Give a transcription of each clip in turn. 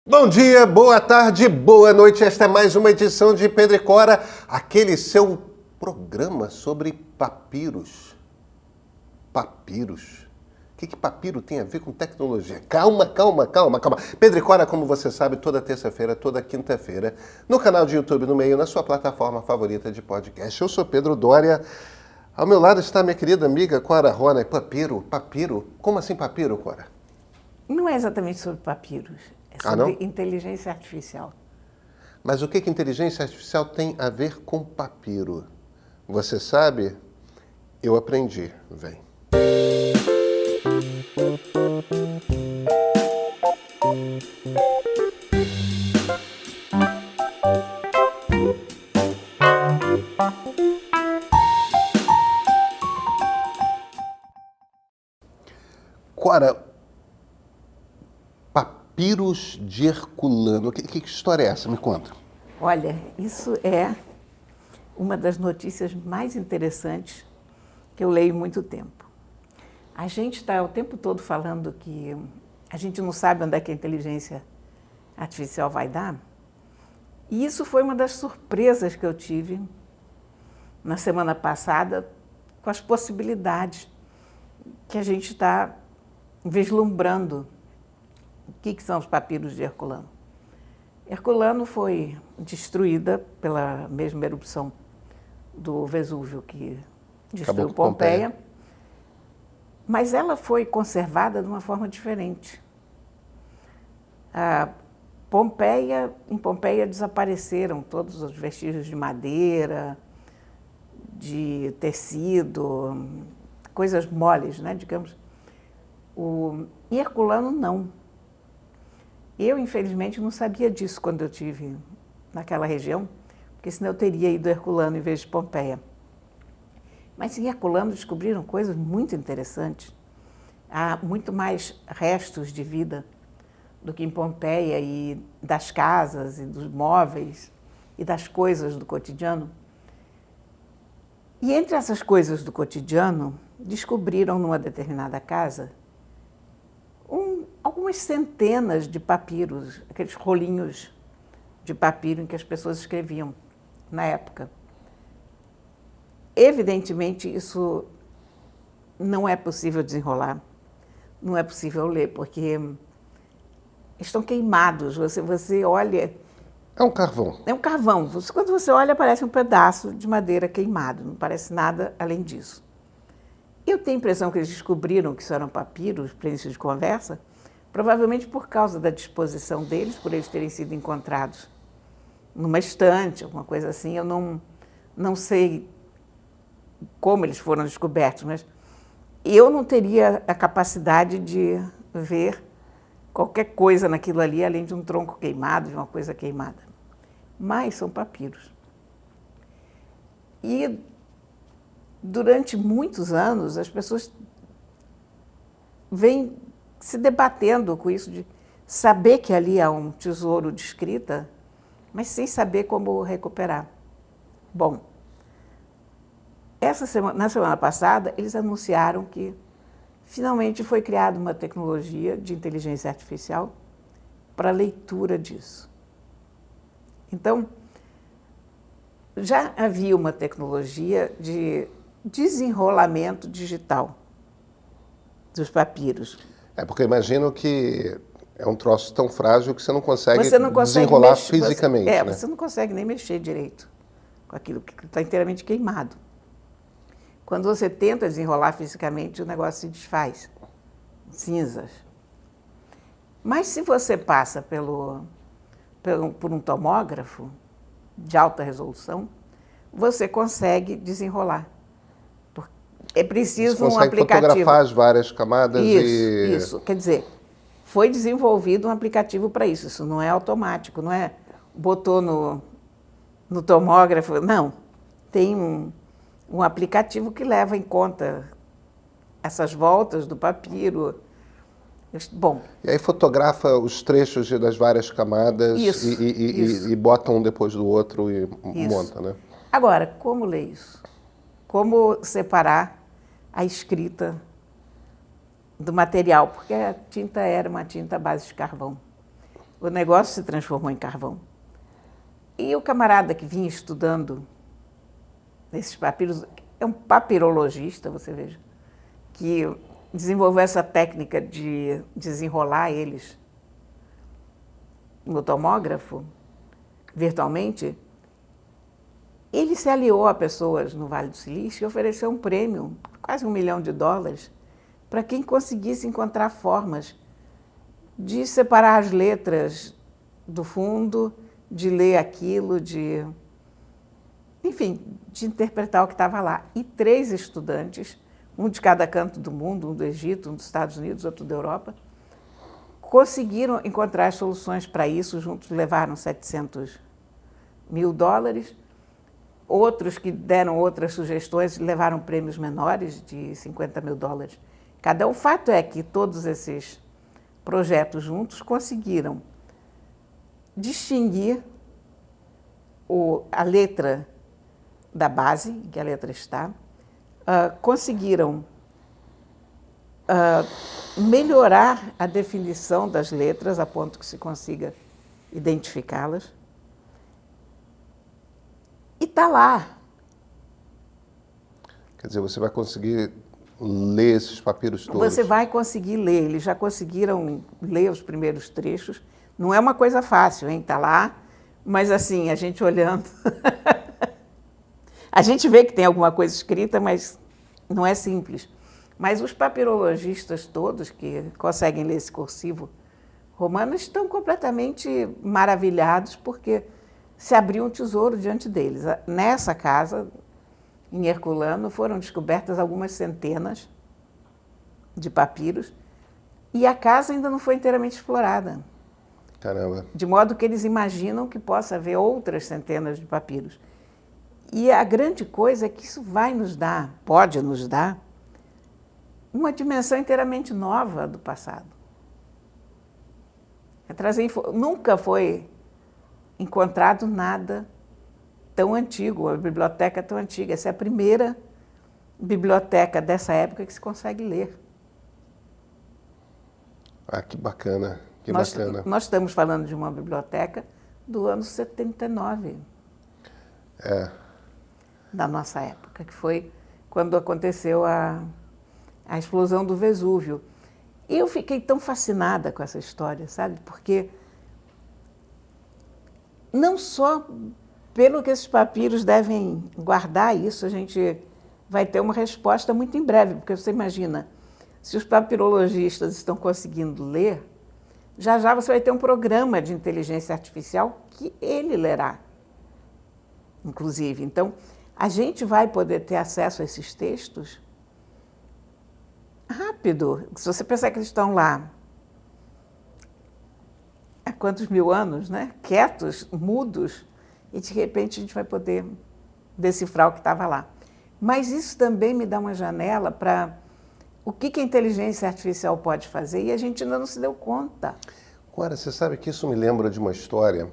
Bom dia, boa tarde, boa noite. Esta é mais uma edição de Pedro e Cora, aquele seu programa sobre papiros. Papiros? O que papiro tem a ver com tecnologia? Calma. Pedro e Cora, como você sabe, toda terça-feira, toda quinta-feira, no canal de YouTube, no meio, na sua plataforma favorita de podcast. Eu sou Pedro Dória. Ao meu lado está minha querida amiga Cora Rona. Papiro? Como assim papiro, Cora? Não é exatamente sobre papiros, é sobre inteligência artificial. Mas o que inteligência artificial tem a ver com papiro? Você sabe? Eu aprendi. Vem. Cora, papiros de Herculano. Que história é essa? Me conta. Olha, isso é uma das notícias mais interessantes que eu leio há muito tempo. A gente está o tempo todo falando que a gente não sabe onde é que a inteligência artificial vai dar. E isso foi uma das surpresas que eu tive na semana passada com as possibilidades que a gente está vislumbrando. O que são os papiros de Herculano? Herculano foi destruída pela mesma erupção do Vesúvio que destruiu Pompeia, mas ela foi conservada de uma forma diferente. Em Pompeia desapareceram todos os vestígios de madeira, de tecido, coisas moles, né, digamos. Em Herculano, não. Eu, infelizmente, não sabia disso quando eu estive naquela região, porque senão eu teria ido a Herculano em vez de Pompeia. Mas em Herculano descobriram coisas muito interessantes. Há muito mais restos de vida do que em Pompeia, e das casas, e dos móveis, e das coisas do cotidiano. E entre essas coisas do cotidiano, descobriram numa determinada casa algumas centenas de papiros, aqueles rolinhos de papiro em que as pessoas escreviam na época. Evidentemente, isso não é possível desenrolar, não é possível ler, porque estão queimados. Você olha... É um carvão. É um carvão. Quando você olha, parece um pedaço de madeira queimado, não parece nada além disso. Eu tenho a impressão que eles descobriram que isso eram papiros para início de conversa, provavelmente por causa da disposição deles, por eles terem sido encontrados numa estante, alguma coisa assim. Eu não sei como eles foram descobertos, mas eu não teria a capacidade de ver qualquer coisa naquilo ali, além de um tronco queimado, de uma coisa queimada. Mas são papiros. E durante muitos anos, as pessoas vêm se debatendo com isso de saber que ali há um tesouro de escrita, mas sem saber como recuperar. Bom, na semana passada, eles anunciaram que finalmente foi criada uma tecnologia de inteligência artificial para a leitura disso. Então, já havia uma tecnologia de desenrolamento digital dos papiros. Porque eu imagino que é um troço tão frágil que você não consegue desenrolar fisicamente. Né? Você não consegue nem mexer direito com aquilo que está inteiramente queimado. Quando você tenta desenrolar fisicamente, o negócio se desfaz, cinzas. Mas se você passa por um tomógrafo de alta resolução, você consegue desenrolar. É preciso um aplicativo. Você consegue fotografar as várias camadas Isso. Quer dizer, foi desenvolvido um aplicativo para isso. Isso não é automático, não é botou no tomógrafo. Não. Tem um aplicativo que leva em conta essas voltas do papiro. Bom. E aí fotografa os trechos das várias camadas e bota um depois do outro e monta, né? Agora, como ler isso? Como separar a escrita do material? Porque a tinta era uma tinta à base de carvão. o negócio se transformou em carvão. E o camarada que vinha estudando esses papiros, é um papirologista, você veja, que desenvolveu essa técnica de desenrolar eles no tomógrafo, virtualmente. Ele se aliou a pessoas no Vale do Silício e ofereceu um prêmio, quase $1 milhão, para quem conseguisse encontrar formas de separar as letras do fundo, de ler aquilo, enfim, de interpretar o que estava lá. E 3 estudantes, um de cada canto do mundo, um do Egito, um dos Estados Unidos, outro da Europa, conseguiram encontrar soluções para isso, juntos levaram $700 mil. Outros que deram outras sugestões levaram prêmios menores de $50 mil cada um. O fato é que todos esses projetos juntos conseguiram distinguir a letra da base, em que a letra está, conseguiram melhorar a definição das letras a ponto que se consiga identificá-las. E está lá. Quer dizer, você vai conseguir ler esses papiros todos? Você vai conseguir ler. Eles já conseguiram ler os primeiros trechos. Não é uma coisa fácil, hein? Está lá. Mas, assim, a gente olhando... a gente vê que tem alguma coisa escrita, mas não é simples. Mas os papirologistas todos que conseguem ler esse cursivo romano estão completamente maravilhados porque se abriu um tesouro diante deles. Nessa casa, em Herculano, foram descobertas algumas centenas de papiros e a casa ainda não foi inteiramente explorada. Caramba. De modo que eles imaginam que possa haver outras centenas de papiros. E a grande coisa é que isso vai nos dar, pode nos dar, uma dimensão inteiramente nova do passado. Nunca foi encontrado nada tão antigo, uma biblioteca tão antiga. Essa é a primeira biblioteca dessa época que se consegue ler. Ah, que bacana, que Nós estamos falando de uma biblioteca do ano 79. Da nossa época, que foi quando aconteceu a explosão do Vesúvio. E eu fiquei tão fascinada com essa história, sabe? Porque não só pelo que esses papiros devem guardar isso, a gente vai ter uma resposta muito em breve, porque você imagina, se os papirologistas estão conseguindo ler, já já você vai ter um programa de inteligência artificial que ele lerá, inclusive. Então, a gente vai poder ter acesso a esses textos rápido. Se você pensar que eles estão lá há quantos mil anos, né? Quietos, mudos, e de repente a gente vai poder decifrar o que estava lá. Mas isso também me dá uma janela para o que a inteligência artificial pode fazer e a gente ainda não se deu conta. Agora, você sabe que isso me lembra de uma história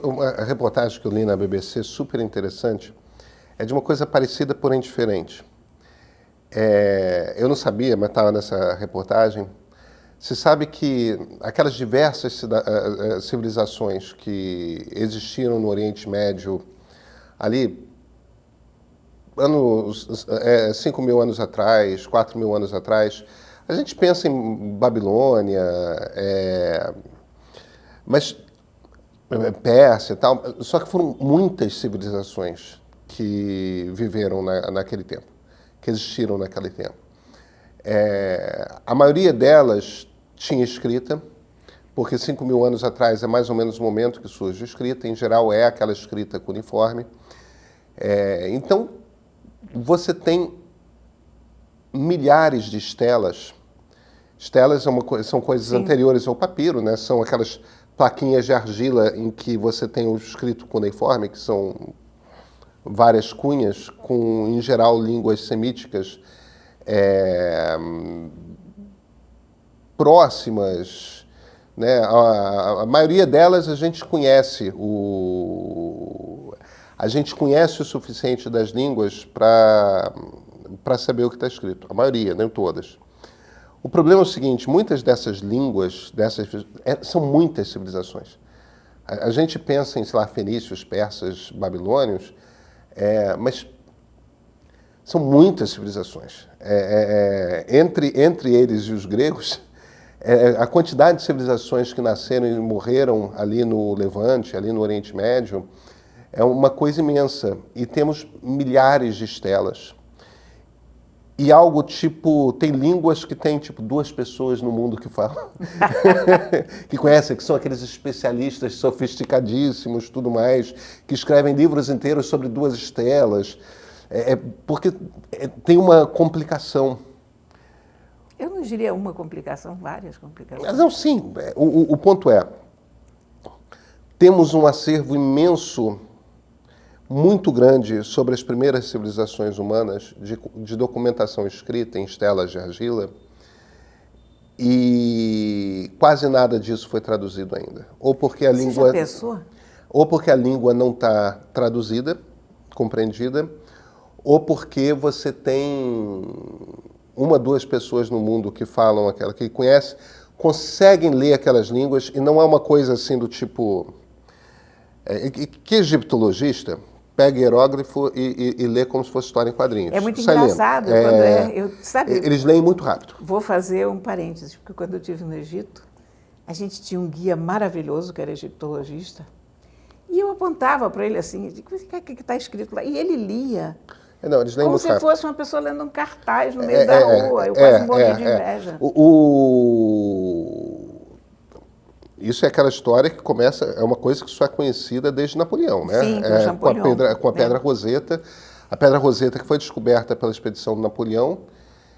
uma reportagem que eu li na BBC, super interessante, é de uma coisa parecida, porém diferente. Eu não sabia, mas estava nessa reportagem. Se sabe que aquelas diversas civilizações que existiram no Oriente Médio, ali, 5 mil anos atrás, 4 mil anos atrás, a gente pensa em Babilônia, mas Pérsia e tal, só que foram muitas civilizações que viveram naquele tempo, que existiram naquele tempo. A maioria delas tinha escrita, porque 5 mil anos atrás é mais ou menos o momento que surge a escrita, em geral é aquela escrita cuneiforme. Então, você tem milhares de estelas. Estelas são coisas Sim. anteriores ao papiro, né? São aquelas plaquinhas de argila em que você tem o escrito cuneiforme, que são várias cunhas, com, em geral, línguas semíticas próximas, né? A maioria delas a gente conhece a gente conhece o suficiente das línguas para saber o que está escrito. A maioria, nem todas. O problema é o seguinte, muitas dessas línguas, são muitas civilizações. A gente pensa em, sei lá, fenícios, persas, babilônios, mas são muitas civilizações. Entre eles e os gregos, a quantidade de civilizações que nasceram e morreram ali no Levante, ali no Oriente Médio, é uma coisa imensa. E temos milhares de estelas. E algo tipo, tem línguas que tem tipo 2 pessoas no mundo que falam, que conhecem, que são aqueles especialistas sofisticadíssimos, tudo mais, que escrevem livros inteiros sobre 2 estelas, porque tem uma complicação. Eu não diria uma complicação, várias complicações. Não, sim, o ponto é, temos um acervo imenso, muito grande sobre as primeiras civilizações humanas, de documentação escrita em estelas de argila, e quase nada disso foi traduzido ainda. Ou porque a língua, já pensou? Ou porque a língua não está traduzida, compreendida, ou porque você tem 1, 2 pessoas no mundo que falam aquela, que conhecem, conseguem ler aquelas línguas, e não é uma coisa assim do tipo... Que egiptologista pega hierógrafo e lê como se fosse história em quadrinhos. É muito engraçado. Sabe, eles leem muito rápido. Vou fazer um parênteses, porque quando eu estive no Egito, a gente tinha um guia maravilhoso, que era egiptologista, e eu apontava para ele assim, o que está escrito lá? E ele lia. Não, eles leem como muito se rápido. Fosse uma pessoa lendo um cartaz no meio da rua. Eu quase morri de inveja. Isso é aquela história que começa, é uma coisa que só é conhecida desde Napoleão, né? Sim, com Champollion. Com a Pedra Roseta. A Pedra Roseta que foi descoberta pela expedição do Napoleão.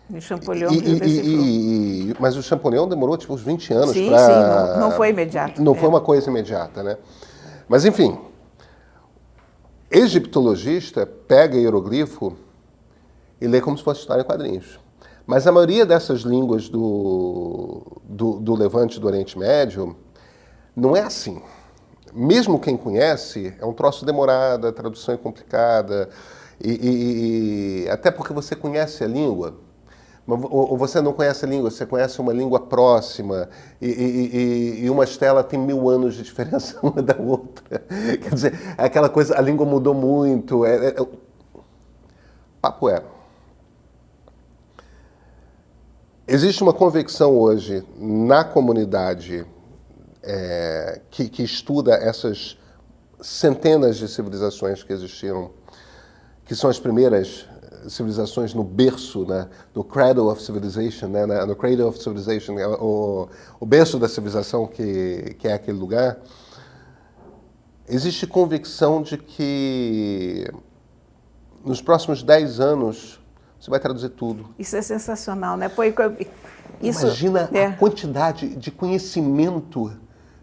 E Champollion decifrou. Mas o Champollion demorou tipo uns 20 anos para... Sim, não foi imediato. Não foi uma coisa imediata, né? Mas, enfim, egiptologista pega hieroglifo e lê como se fosse história em quadrinhos. Mas a maioria dessas línguas do Levante, do Oriente Médio, não é assim. Mesmo quem conhece, é um troço demorado, a tradução é complicada, até porque você conhece a língua, ou você não conhece a língua, você conhece uma língua próxima, e uma estela tem 1000 anos de diferença uma da outra. Quer dizer, aquela coisa, a língua mudou muito. Papo é. Existe uma convicção hoje na comunidade que estuda essas centenas de civilizações que existiram, que são as primeiras civilizações no berço, né, no Cradle of Civilization, né, no Cradle of Civilization, o berço da civilização que é aquele lugar. Existe convicção de que nos próximos 10 anos você vai traduzir tudo. Isso é sensacional, né? Imagina a quantidade de conhecimento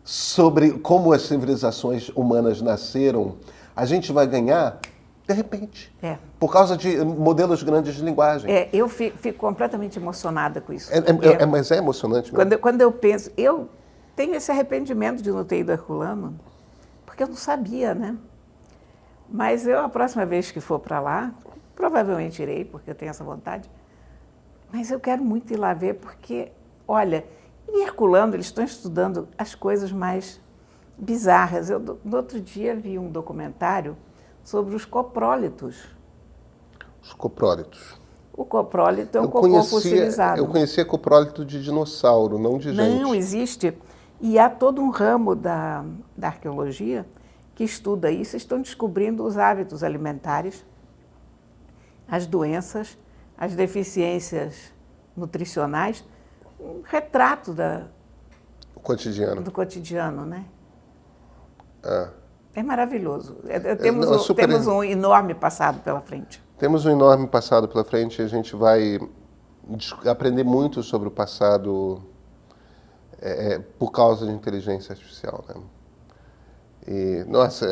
sobre como as civilizações humanas nasceram. A gente vai ganhar, de repente, por causa de modelos grandes de linguagem. Eu fico completamente emocionada com isso. Mas é emocionante mesmo. Quando eu penso... Eu tenho esse arrependimento de não ter ido a Herculano, porque eu não sabia, né? Mas a próxima vez que for para lá... Provavelmente irei, porque eu tenho essa vontade. Mas eu quero muito ir lá ver, porque, olha, em Herculano eles estão estudando as coisas mais bizarras. No outro dia vi um documentário sobre os coprólitos. Os coprólitos. O coprólito é um cocô fossilizado. Eu conhecia coprólito de dinossauro, não de gente. Não, existe. E há todo um ramo da arqueologia que estuda isso. Estão descobrindo os hábitos alimentares, as doenças, as deficiências nutricionais, um retrato do cotidiano, né? É maravilhoso. Temos um enorme passado pela frente. Temos um enorme passado pela frente e a gente vai aprender muito sobre o passado por causa de inteligência artificial, né? E, nossa,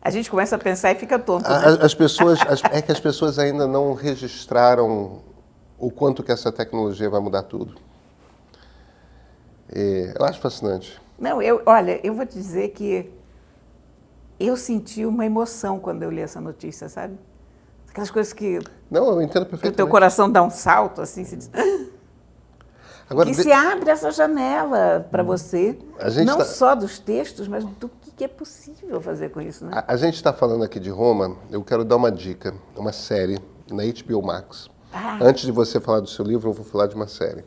a gente começa a pensar e fica tonto, né? É que as pessoas ainda não registraram o quanto que essa tecnologia vai mudar tudo. Eu acho fascinante. Não, olha, eu vou te dizer que eu senti uma emoção quando eu li essa notícia, sabe? Aquelas coisas que... Não, eu entendo perfeitamente. Que o teu coração dá um salto, assim, se diz... Agora, que se abre essa janela para você, não só dos textos, mas do que é possível fazer com isso, né? A gente está falando aqui de Roma, eu quero dar uma dica, uma série na HBO Max. Antes de você falar do seu livro, eu vou falar de uma série.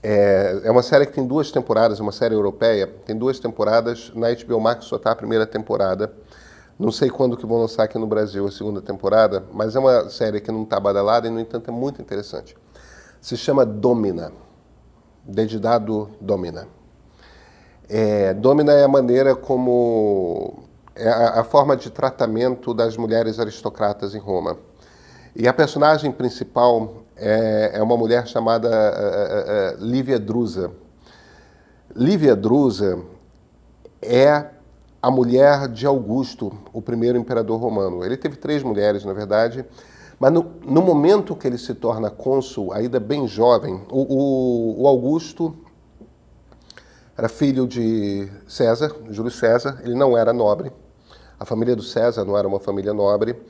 É uma série que tem 2 temporadas, uma série europeia, tem 2 temporadas, na HBO Max só está a primeira temporada. Não sei quando que vão lançar aqui no Brasil a segunda temporada, mas é uma série que não está badalada e, no entanto, é muito interessante. Se chama Domina. D de dado, Domina. Domina é a maneira como... é a forma de tratamento das mulheres aristocratas em Roma. E a personagem principal é uma mulher chamada Livia Drusa. Livia Drusa é a mulher de Augusto, o primeiro imperador romano. Ele teve 3 mulheres, na verdade, mas no momento que ele se torna cônsul, ainda bem jovem, o Augusto era filho de César, Júlio César, ele não era nobre, a família do César não era uma família nobre.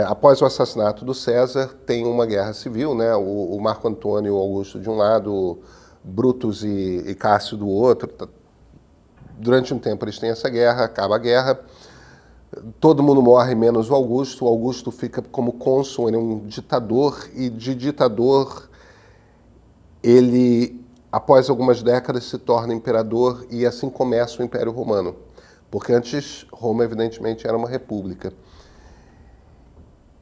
Após o assassinato do César, tem uma guerra civil, né? O Marco Antônio e o Augusto de um lado, Brutus e Cássio do outro. Durante um tempo eles têm essa guerra, acaba a guerra, todo mundo morre menos o Augusto fica como cônsul, ele é um ditador, e de ditador ele, após algumas décadas, se torna imperador e assim começa o Império Romano, porque antes Roma evidentemente era uma república.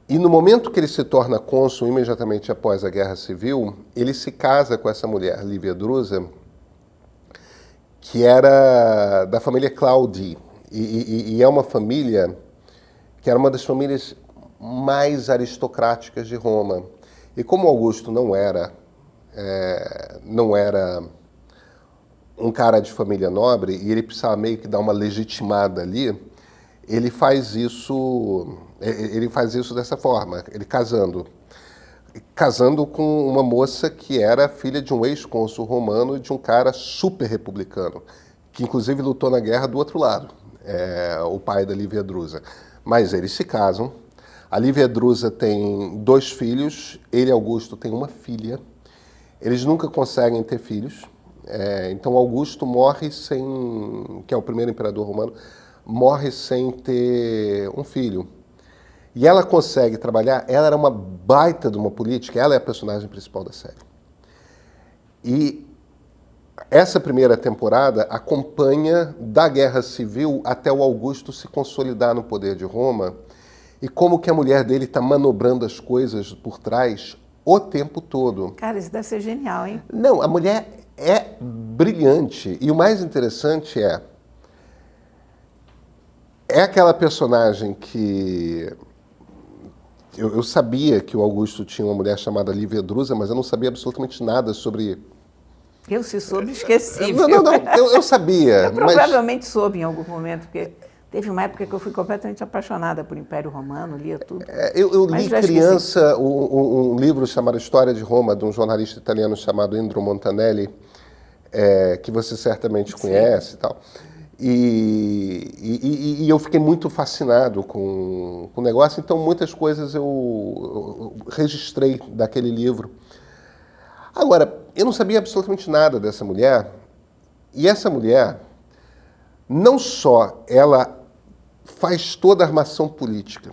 E no momento que ele se torna cônsul, imediatamente após a Guerra Civil, ele se casa com essa mulher, Livia Drusa, que era da família Claudi, e é uma família que era uma das famílias mais aristocráticas de Roma. E como Augusto não era um cara de família nobre, e ele precisava meio que dar uma legitimada ali, ele faz isso dessa forma, ele casando com uma moça que era filha de um ex-cônsul romano e de um cara super republicano, que inclusive lutou na guerra do outro lado, o pai da Livia Drusa. Mas eles se casam, a Livia Drusa tem 2 filhos, ele, Augusto, tem uma filha, eles nunca conseguem ter filhos, então Augusto morre que é o primeiro imperador romano, morre sem ter um filho. E ela consegue trabalhar, ela era uma baita de uma política, ela é a personagem principal da série. E essa primeira temporada acompanha da Guerra Civil até o Augusto se consolidar no poder de Roma e como que a mulher dele está manobrando as coisas por trás o tempo todo. Cara, isso deve ser genial, hein? Não, a mulher é brilhante. E o mais interessante é aquela personagem que... Eu sabia que o Augusto tinha uma mulher chamada Livia Drusa, mas eu não sabia absolutamente nada sobre... Eu, se soube, esqueci. Não, eu sabia. Eu provavelmente soube em algum momento, porque teve uma época que eu fui completamente apaixonada por Império Romano, lia tudo. Eu li criança um livro chamado História de Roma, de um jornalista italiano chamado Indro Montanelli, que você certamente conhece e tal. E eu fiquei muito fascinado com o negócio, então muitas coisas eu registrei daquele livro. Agora, eu não sabia absolutamente nada dessa mulher, e essa mulher, não só ela faz toda a armação política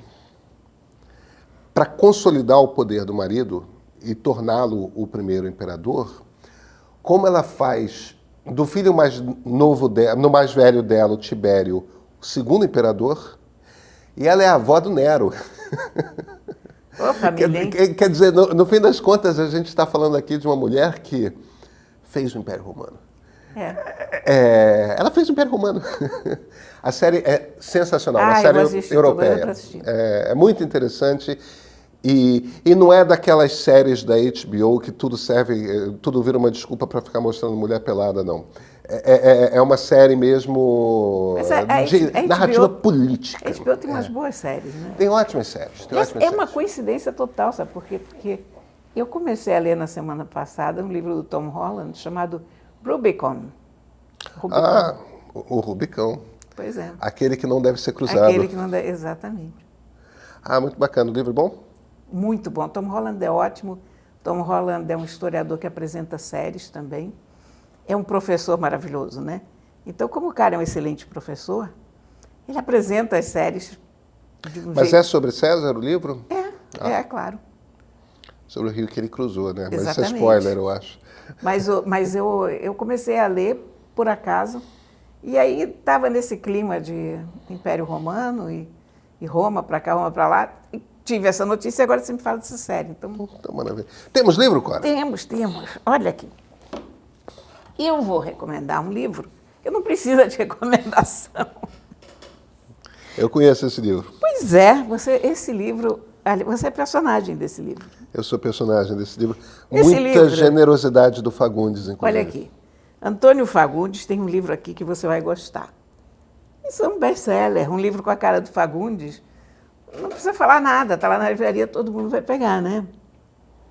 para consolidar o poder do marido e torná-lo o primeiro imperador, como ela faz do filho mais novo dela, no mais velho dela, o Tibério, o segundo imperador, e ela é a avó do Nero. Ô, família, hein? Quer dizer, no fim das contas, a gente está falando aqui de uma mulher que fez o Império Romano. Ela fez o Império Romano. A série é sensacional, uma série europeia. É muito interessante. E não é daquelas séries da HBO que tudo vira uma desculpa para ficar mostrando mulher pelada, não. É uma série mesmo de narrativa política. A HBO tem umas boas séries, né? Tem ótimas séries. Uma coincidência total, sabe por quê? Porque eu comecei a ler na semana passada um livro do Tom Holland chamado Rubicon. O Rubicão. Pois é. Aquele que não deve ser cruzado. Aquele que não deve, exatamente. Muito bacana. O livro é bom? Muito bom. Tom Holland é ótimo. Tom Holland é um historiador que apresenta séries também. É um professor maravilhoso, né? Então, como o cara é um excelente professor, ele apresenta as séries de um Mas jeito... é sobre César o livro? É claro. Sobre o rio que ele cruzou, né? Mas isso é Exatamente. spoiler, eu acho. Mas eu comecei a ler, por acaso, e aí estava nesse clima de Império Romano e Roma para cá, Roma para lá, e tive essa notícia e agora você me fala dessa série. Então, Maravilha. Temos livro, Cora? temos. Olha aqui. Eu vou recomendar um livro que não precisa de recomendação. Eu conheço esse livro. Pois é, esse livro, você é personagem desse livro. Eu sou personagem desse livro. Esse Muita livro... generosidade do Fagundes, inclusive. Olha aqui. Antônio Fagundes tem um livro aqui que você vai gostar. Isso é um best-seller, um livro com a cara do Fagundes. Não precisa falar nada, está lá na livraria, todo mundo vai pegar, né?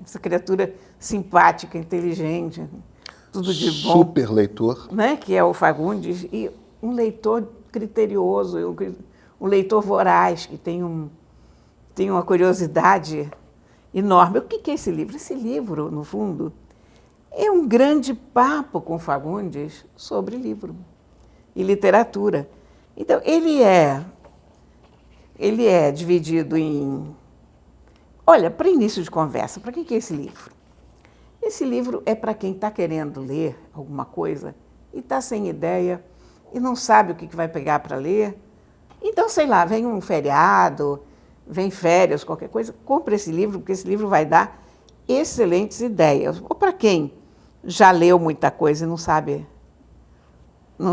Essa criatura simpática, inteligente, tudo de bom. Super leitor. Né? Que é o Fagundes. E um leitor criterioso, um leitor voraz, que tem uma curiosidade enorme. O que é esse livro? Esse livro, no fundo, é um grande papo com Fagundes sobre livro e literatura. Então, ele é dividido em... Olha, para início de conversa, para que é esse livro? Esse livro é para quem está querendo ler alguma coisa e está sem ideia e não sabe o que vai pegar para ler. Então, sei lá, vem um feriado, vem férias, qualquer coisa, compra esse livro, porque esse livro vai dar excelentes ideias. Ou para quem já leu muita coisa e não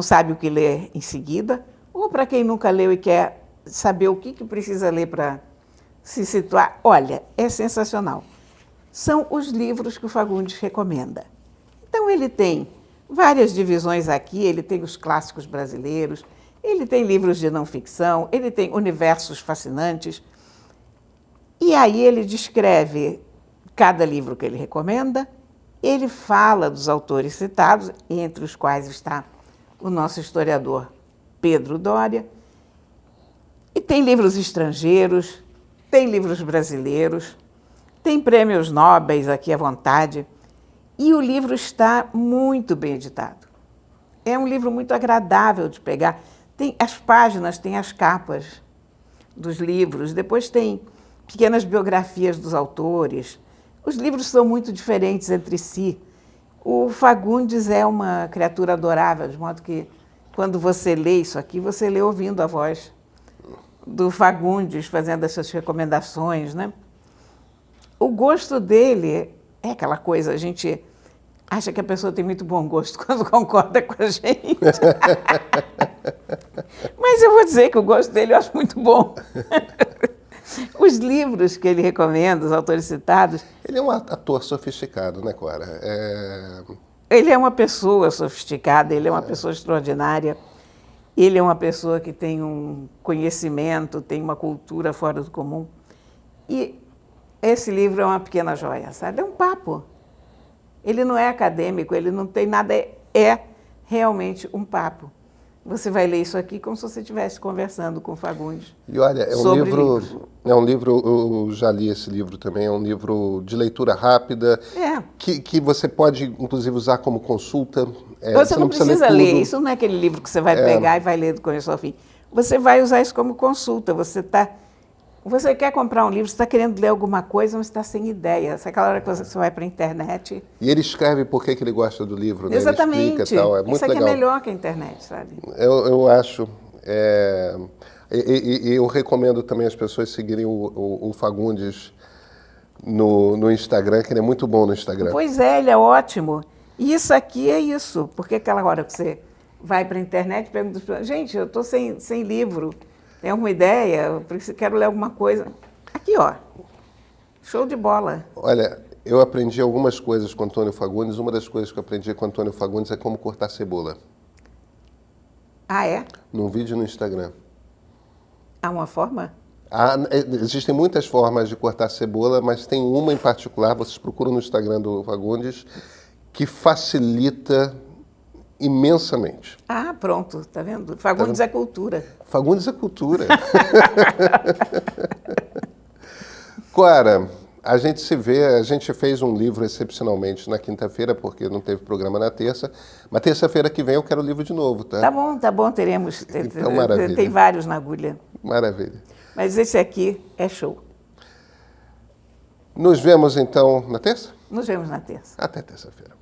sabe o que ler em seguida, ou para quem nunca leu e quer saber o que precisa ler para se situar. Olha, é sensacional. São os livros que o Fagundes recomenda. Então, ele tem várias divisões aqui, ele tem os clássicos brasileiros, ele tem livros de não ficção, ele tem universos fascinantes. E aí ele descreve cada livro que ele recomenda, ele fala dos autores citados, entre os quais está o nosso historiador Pedro Doria, e tem livros estrangeiros, tem livros brasileiros, tem prêmios nobres aqui à vontade, e o livro está muito bem editado. É um livro muito agradável de pegar. Tem as páginas, tem as capas dos livros, depois tem pequenas biografias dos autores. Os livros são muito diferentes entre si. O Fagundes é uma criatura adorável, de modo que, quando você lê isso aqui, você lê ouvindo a voz do Fagundes, fazendo essas recomendações, né? O gosto dele é aquela coisa, a gente acha que a pessoa tem muito bom gosto quando concorda com a gente. Mas eu vou dizer que o gosto dele eu acho muito bom. Os livros que ele recomenda, os autores citados... Ele é um ator sofisticado, né, Cora? Ele é uma pessoa sofisticada, ele é uma pessoa extraordinária, ele é uma pessoa que tem um conhecimento, tem uma cultura fora do comum. E esse livro é uma pequena joia, sabe? É um papo. Ele não é acadêmico, ele não tem nada, é realmente um papo. Você vai ler isso aqui como se você estivesse conversando com o Fagundes. E olha, é um livro, eu já li esse livro também, é um livro de leitura rápida, que você pode, inclusive, usar como consulta. Você não precisa ler, isso não é aquele livro que você vai pegar e vai ler do começo ao fim. Você vai usar isso como consulta, você quer comprar um livro, você está querendo ler alguma coisa, mas está sem ideia. Essa é aquela hora que você vai para a internet. E ele escreve por que ele gosta do livro, né? Exatamente. Ele explica, tal. É muito isso aqui legal. É melhor que a internet, sabe? Eu acho. Eu recomendo também as pessoas seguirem o Fagundes no Instagram, que ele é muito bom no Instagram. Pois é, ele é ótimo. E isso aqui é isso. Porque aquela hora que você vai para a internet e pergunta, gente, eu estou sem livro. Tem alguma ideia? Eu quero ler alguma coisa. Aqui, ó. Show de bola. Olha, eu aprendi algumas coisas com o Antônio Fagundes. Uma das coisas que eu aprendi com o Antônio Fagundes é como cortar cebola. Ah, é? Num vídeo no Instagram. Há uma forma? Existem muitas formas de cortar cebola, mas tem uma em particular, vocês procuram no Instagram do Fagundes, que facilita imensamente. Ah, pronto, tá vendo? Fagundes é cultura. Fagundes é cultura. Cora, A gente se vê, a gente fez um livro excepcionalmente na quinta-feira, porque não teve programa na terça, mas terça-feira que vem eu quero o livro de novo, tá? Tá bom, teremos. Então, maravilha. Tem vários na agulha. Maravilha. Mas esse aqui é show. Nos vemos então na terça? Nos vemos na terça. Até terça-feira.